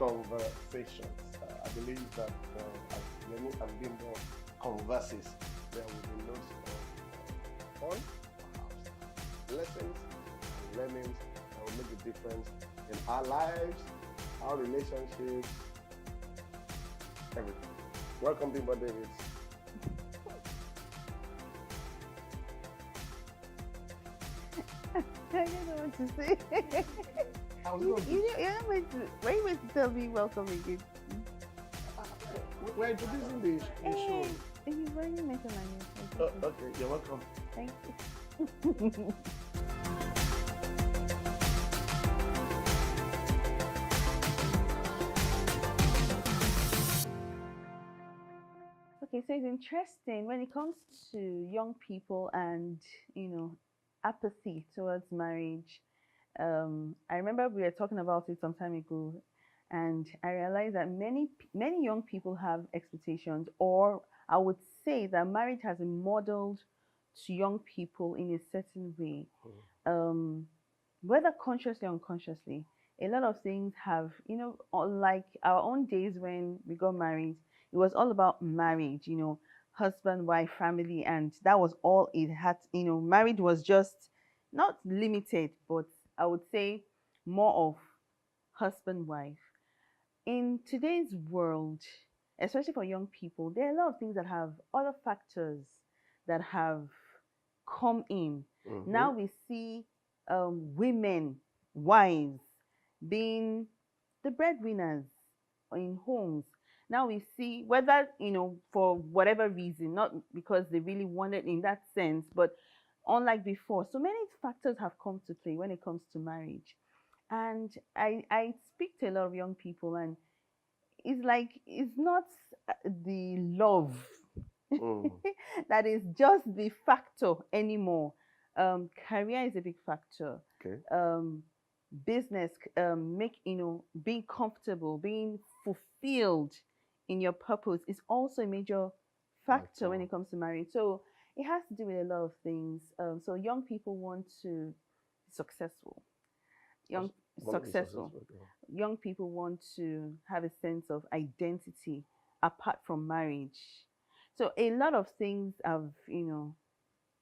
conversations. I believe that as Yemi and Bimbo converses, there will be lots of fun, perhaps lessons and learnings that will make the difference in our lives, our relationships, everything. Welcome, Bimbo Davis. I don't know what to say. You're not going to. Why are you going to tell me welcome again? We're introducing the show. You've already mentioned my name. Okay, you're welcome. Thank you. Okay, so it's interesting when it comes to young people and apathy towards marriage. I remember we were talking about it some time ago, and I realized that many young people have expectations, or I would say that marriage has been modeled to young people in a certain way, whether consciously or unconsciously. A lot of things have, like our own days when we got married, it was all about marriage, husband, wife, family, and that was all it had. Marriage was just not limited, but I would say more of husband, wife. In today's world, especially for young people, there are a lot of things that have other factors that have come in. Now we see women, wives, being the breadwinners in homes. Now we see whether, for whatever reason, not because they really wanted in that sense, but unlike before, so many factors have come to play when it comes to marriage. And I speak to a lot of young people, and it's like it's not the love that is just the factor anymore. Career is a big factor. Okay. Business, being comfortable, being fulfilled in your purpose is also a major factor when it comes to marriage. So it has to do with a lot of things. So young people want to be successful. Young people want to have a sense of identity apart from marriage. So a lot of things have,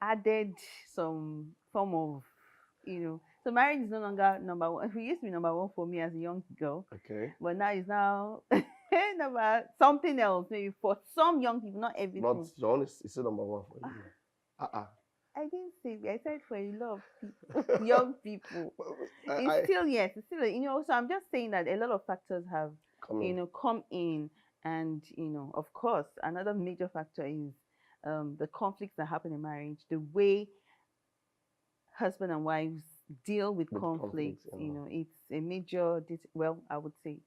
added some form of, so marriage is no longer number one. It used to be number one for me as a young girl. Okay. But now it's now number something else. Maybe for some young people, not everything. Not John, it's still number one for you. I didn't say. I said for a lot of people, young people. It's still, so I'm just saying that a lot of factors have, come in, and of course, another major factor is the conflicts that happen in marriage, the way husband and wives deal with conflicts. It's a major. I would say.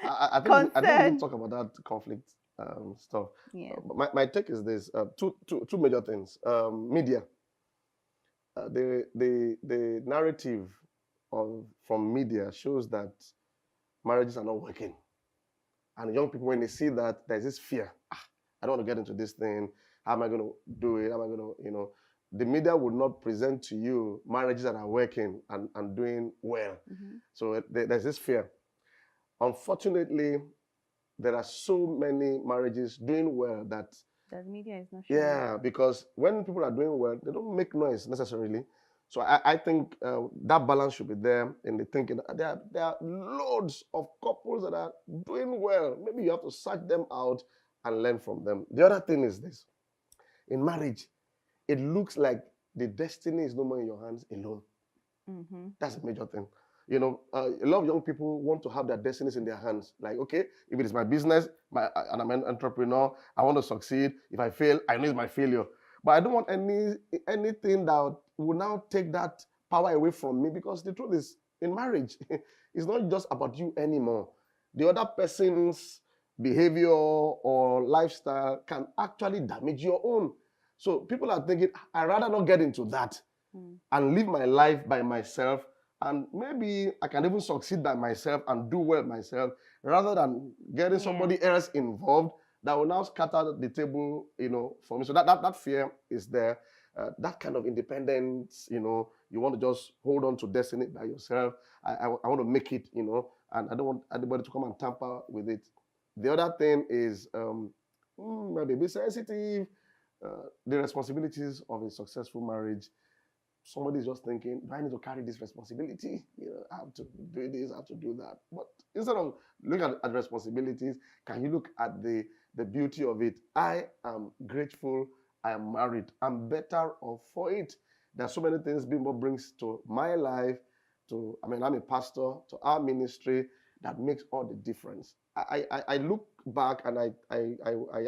I think we can talk about that conflict stuff. Yeah. My take is this: two major things. Media. The narrative from media shows that marriages are not working, and young people, when they see that, there's this fear. I don't want to get into this thing. How am I going to do it? How am I going to, the media would not present to you marriages that are working and doing well. So there's this fear. Unfortunately, there are so many marriages doing well that media is not showing. Yeah, because when people are doing well, they don't make noise necessarily. So I think that balance should be there in the thinking. There are loads of couples that are doing well. Maybe you have to search them out and learn from them. The other thing is this. In marriage, it looks like the destiny is no more in your hands alone. That's a major thing. A lot of young people want to have their destinies in their hands. Like, okay, if it is my business, and I'm an entrepreneur, I want to succeed. If I fail, I know it's my failure. But I don't want anything that will now take that power away from me, because the truth is, in marriage, it's not just about you anymore. The other person's behavior or lifestyle can actually damage your own. So people are thinking, I'd rather not get into that and live my life by myself, and maybe I can even succeed by myself and do well myself, rather than getting somebody else involved that will now scatter the table, for me. So that fear is there. that kind of independence, you want to just hold on to destiny by yourself. I want to make it, and I don't want anybody to come and tamper with it. The other thing is maybe be sensitive. The responsibilities of a successful marriage. Somebody is just thinking, do I need to carry this responsibility? I have to do this, I have to do that. But instead of looking at responsibilities, can you look at the beauty of it? I am grateful I am married. I'm better off for it. There are so many things Bimbo brings to my life, I'm a pastor, to our ministry, that makes all the difference. I look back and I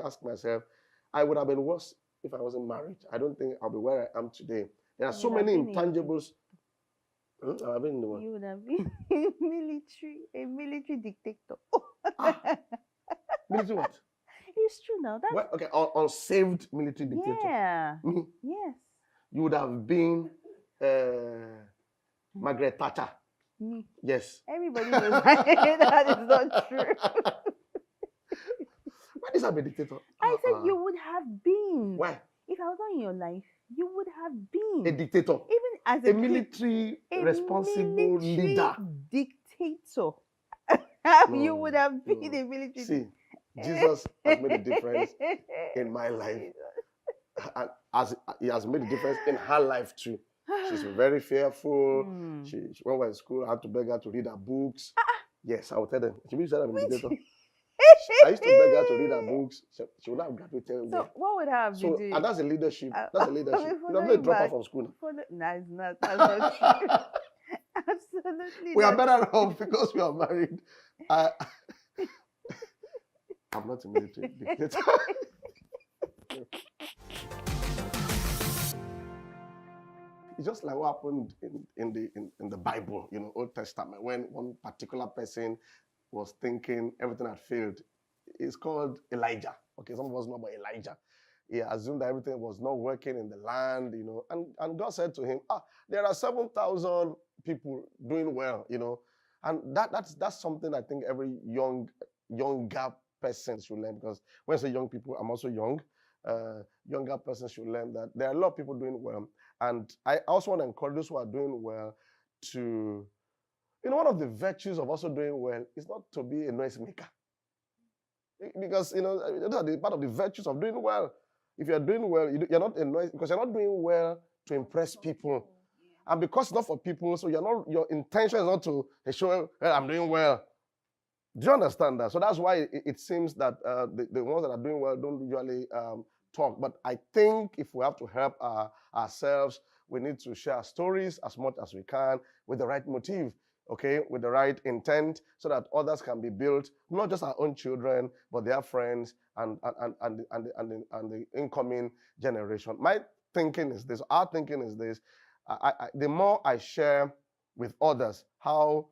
ask myself, I would have been worse if I wasn't married. I don't think I'll be where I am today. There are You so would have many been intangibles. I've been in the one. you would have been a military dictator. Ah, military what? It's true now. That's Well, okay, unsaved military dictator. yeah. Me, Yes. you would have been Margaret Thatcher. Me. Yes. Everybody knows that is not true. Why is that a dictator? I said you would have been. Why? If I was not in your life, you would have A been. dictator. Even as A a military a responsible military leader. dictator. You No, would have been no. a military. See, Jesus has made a difference in my life. And as he has made a difference in her life too. She's very fearful. Hmm. She when we were in school, I had to beg her to read her books. Yes, I would tell them. She said I'm a dictator. I used to beg her to read her books. She would not have graduated. So what would have So, been and that's a leadership. That's a leadership. for You have not going drop her back, from school. that's not true. Absolutely We are not better true. off because we are married. I'm not a military dictator. It's just like what happened in the Bible, Old Testament, when one particular person was thinking everything had failed. It's called Elijah. Okay, some of us know about Elijah. He assumed that everything was not working in the land, and God said to him, there are 7,000 people doing well, and that's something I think every younger person should learn, because when I say young people, I'm also young. Younger person should learn that there are a lot of people doing well, and I also want to encourage those who are doing well to, one of the virtues of also doing well is not to be a noisemaker. Because, those are the part of the virtues of doing well. If you're doing well, you're not a noise, because you're not doing well to impress people. And because it's not for people, so your intention is not to show, well, I'm doing well. Do you understand that? So that's why it seems that the ones that are doing well don't usually talk. But I think if we have to help ourselves, we need to share stories as much as we can with the right motive, okay, with the right intent, so that others can be built, not just our own children, but their friends and the incoming generation. My thinking is this, our thinking is this, the more I share with others how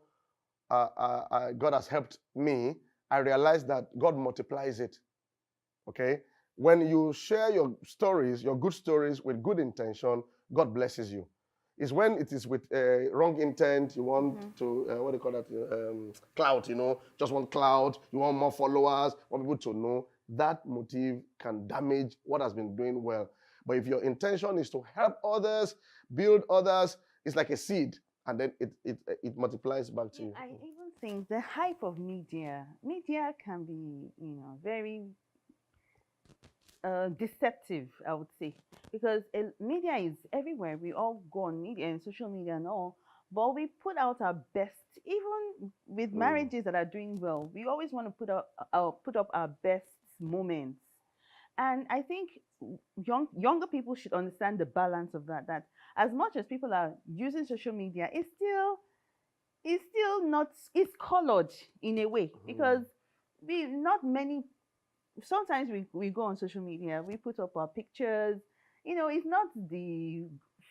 God has helped me, I realize that God multiplies it, okay? When you share your stories, your good stories with good intention, God blesses you. It's when it is with wrong intent, you want to, what do you call that, clout, just want clout, you want more followers, want people to know, that motive can damage what has been doing well. But if your intention is to help others, build others, it's like a seed, and then it multiplies back to you. I even think the hype of media can be, very deceptive, I would say, because media is everywhere. We all go on media and social media and all, but we put out our best. Even with marriages that are doing well, we always want to put up our best moments. And I think younger people should understand the balance of that. That as much as people are using social media, it's still not, it's colored in a way, because not many, sometimes we go on social media, we put up our pictures, it's not the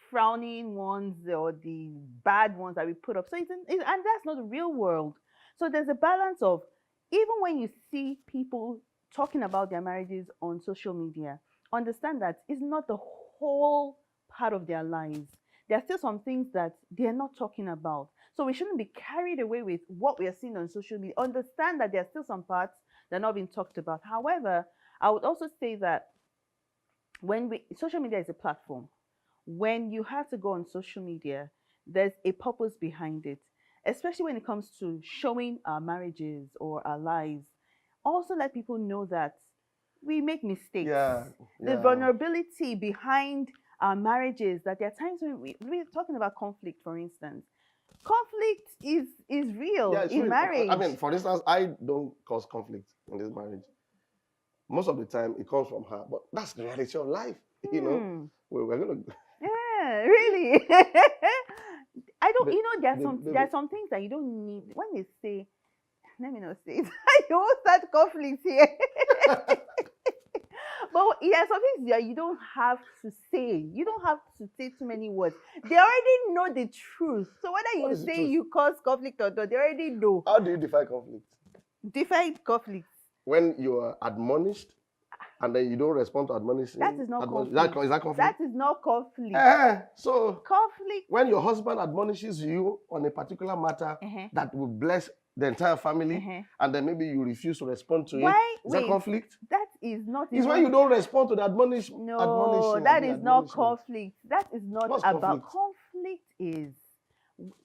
frowning ones or the bad ones that we put up. So and that's not the real world. So there's a balance of, even when you see people talking about their marriages on social media, understand that it's not the whole part of their lives. There are still some things that they're not talking about. So we shouldn't be carried away with what we are seeing on social media. Understand that there are still some parts that are not being talked about. However, I would also say that social media is a platform. when you have to go on social media, there's a purpose behind it, especially when it comes to showing our marriages or our lives. Also, let people know that we make mistakes. Yeah, The yeah. vulnerability behind our marriages, that there are times when we're talking about conflict, for instance. Conflict is real Yeah, it's in really. I marriage. mean, for instance, I don't cause conflict in this marriage. Most of the time, it comes from her, but that's the reality of life. You know, Hmm. we're gonna. Yeah, really. I don't. Ba- You know, there baby, are some things that you don't need when they say. Let me not say it. You won't start conflict here. But yeah, some things that you don't have to say. You don't have to say too many words. They already know the truth. So whether what you is the say truth? you cause conflict or not, they already know. How do you define conflict? Define conflict. When you are admonished and then you don't respond to That admonishing, is not is conflict. that conflict? That is not conflict. So Conflict. when your husband admonishes you on a particular matter Uh-huh. that will bless the entire family, Uh-huh. and then maybe you refuse to respond to it, Why? is that Wait. conflict? That is not It's when even. you don't respond to the No, that the is not admonishment. conflict. That is not What's about conflict?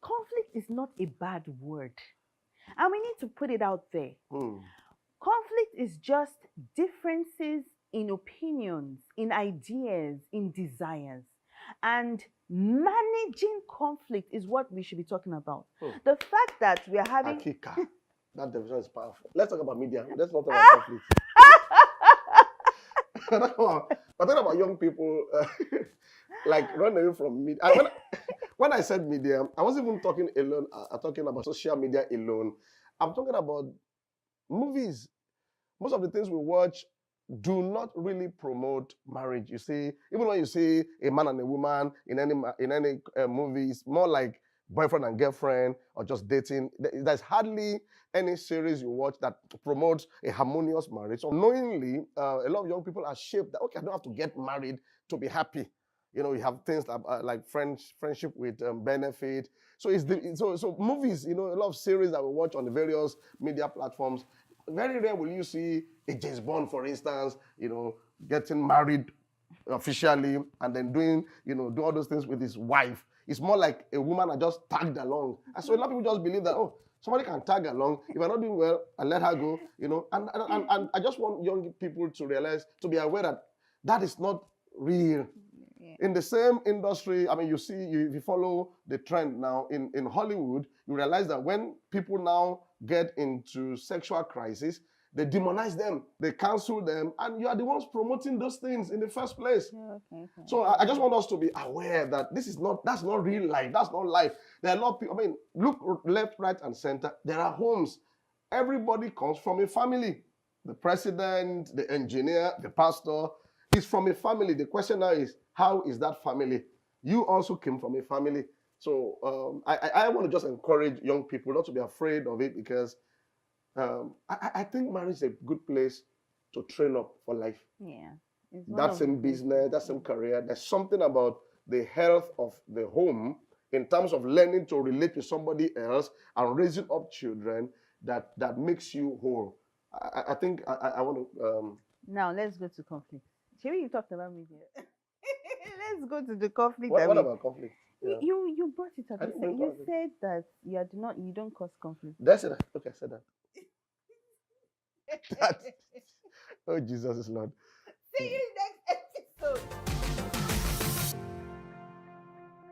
conflict is not a bad word. And we need to put it out there. Conflict is just differences in opinions, in ideas, in desires. And managing conflict is what we should be talking about. The fact that we are having. Akika. That definition is powerful. Let's talk about media. Let's not talk about conflict. We're talking about young people like run away from media. When I said media, I wasn't even talking alone. I'm talking about social media alone. I'm talking about movies. Most of the things we watch do not really promote marriage. You see, even when you see a man and a woman in any movie, it's more like boyfriend and girlfriend or just dating. There's hardly any series you watch that promotes a harmonious marriage. So knowingly, a lot of young people are shaped that, okay, I don't have to get married to be happy. You know, you have things like friendship with benefit. So so movies, you know, a lot of series that we watch on the various media platforms. Very rare will you see a James Bond, for instance, you know, getting married officially and then do all those things with his wife. It's more like a woman that just tagged along. And so a lot of people just believe that, oh, somebody can tag along. If I'm not doing well, I let her go, you know. And I just want young people to realize, to be aware that that is not real. Yeah. In the same industry, I mean, if you follow the trend now in Hollywood, you realize that when people now get into sexual crisis, they demonize them, they cancel them, and you are the ones promoting those things in the first place. Okay. So I just want us to be aware that that's not real life. That's not life. There are a lot of people, I mean, look left, right, and center. There are homes. Everybody comes from a family. The president, the engineer, the pastor is from a family. The question now is, how is that family? You also came from a family. So I want to just encourage young people not to be afraid of it, because I think marriage is a good place to train up for life. Yeah. That same business, that same career. There's something about the health of the home in terms of learning to relate with somebody else and raising up children that makes you whole. I think I want to. Now let's go to conflict. Sherry, you talked about media. Let's go to the conflict. What about conflict? Yeah. You brought it up. You said that you don't cause conflict. Did I say that? Okay, I said that. Oh, Jesus is Lord. See you next episode.